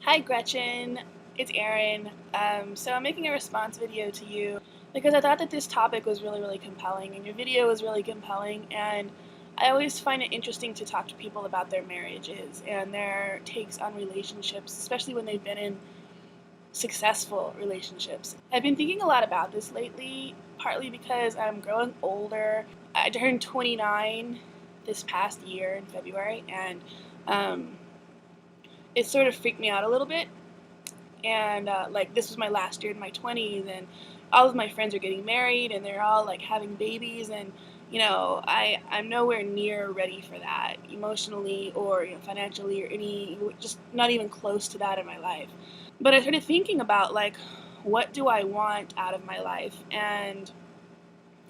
Hi Gretchen, it's Erin. So I'm making a response video to you because I thought that this topic was really compelling and your video was really compelling, and I always find it interesting to talk to people about their marriages and their takes on relationships, especially when they've been in successful relationships. I've been thinking a lot about this lately, partly because I'm growing older. I turned 29 this past year in February, and um, it sort of freaked me out a little bit. And like, this was my last year in my 20s, and all of my friends are getting married and they're all like having babies, and I'm nowhere near ready for that emotionally or financially or any, just not even close to that in my life. But I started thinking about, like, what do I want out of my life, and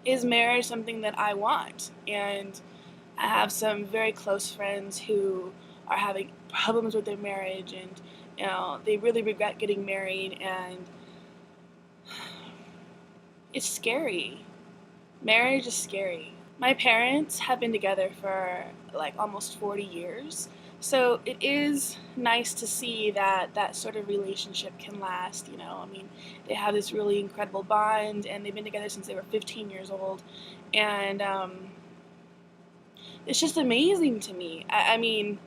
is marriage something that I want? And I have some very close friends who are having problems with their marriage, and they really regret getting married, and it's scary. Marriage is scary. My parents have been together for like almost 40 years, so it is nice to see that that sort of relationship can last. I mean, they have this really incredible bond, and they've been together since they were 15 years old, and it's just amazing to me. I mean,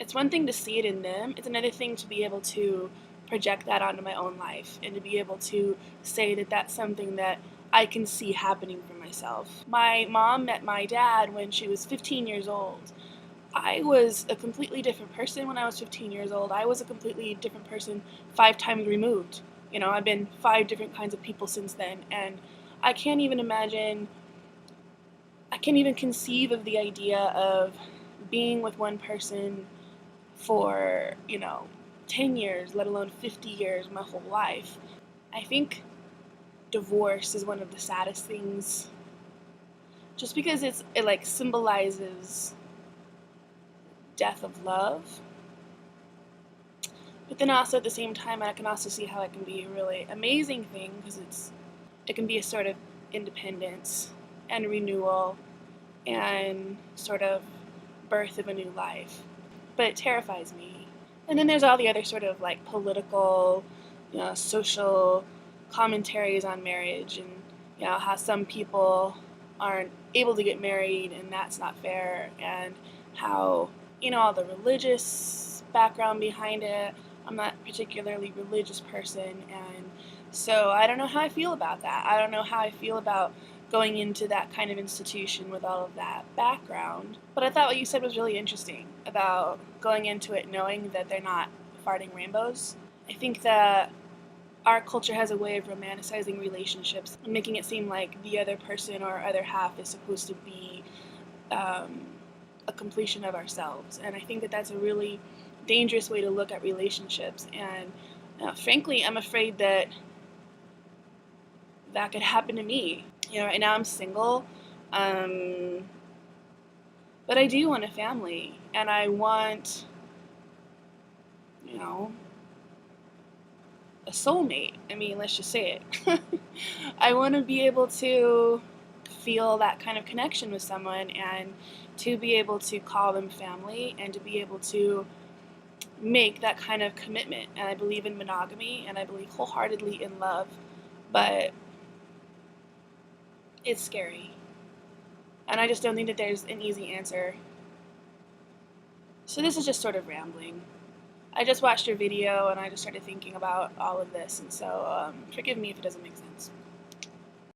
it's one thing to see it in them, it's another thing to be able to project that onto my own life and to be able to say that that's something that I can see happening for myself. My mom met my dad when she was 15 years old. I was a completely different person when I was 15 years old. I was a completely different person 5 times removed. I've been 5 different kinds of people since then, and I can't even imagine, I can't even conceive of the idea of being with one person for, 10 years, let alone 50 years, my whole life. I think divorce is one of the saddest things, just because it like symbolizes death of love. But then also at the same time, I can also see how it can be a really amazing thing, because it can be a sort of independence and renewal and sort of birth of a new life. But it terrifies me. And then there's all the other sort of like political, social commentaries on marriage, and how some people aren't able to get married and that's not fair, and how all the religious background behind it. I'm not a particularly religious person, and so I don't know how I feel about that. I don't know how I feel about going into that kind of institution with all of that background. But I thought what you said was really interesting about going into it knowing that they're not farting rainbows. I think that our culture has a way of romanticizing relationships and making it seem like the other person or other half is supposed to be a completion of ourselves. And I think that that's a really dangerous way to look at relationships. And frankly, I'm afraid that that could happen to me. Right now I'm single, um, but I do want a family, and I want, you know, a soulmate. I mean, let's just say it. I want to be able to feel that kind of connection with someone, and to be able to call them family, and to be able to make that kind of commitment. And I believe in monogamy, and I believe wholeheartedly in love, but it's scary. And I just don't think that there's an easy answer. So this is just sort of rambling. I just watched your video and I just started thinking about all of this, and so forgive me if it doesn't make sense.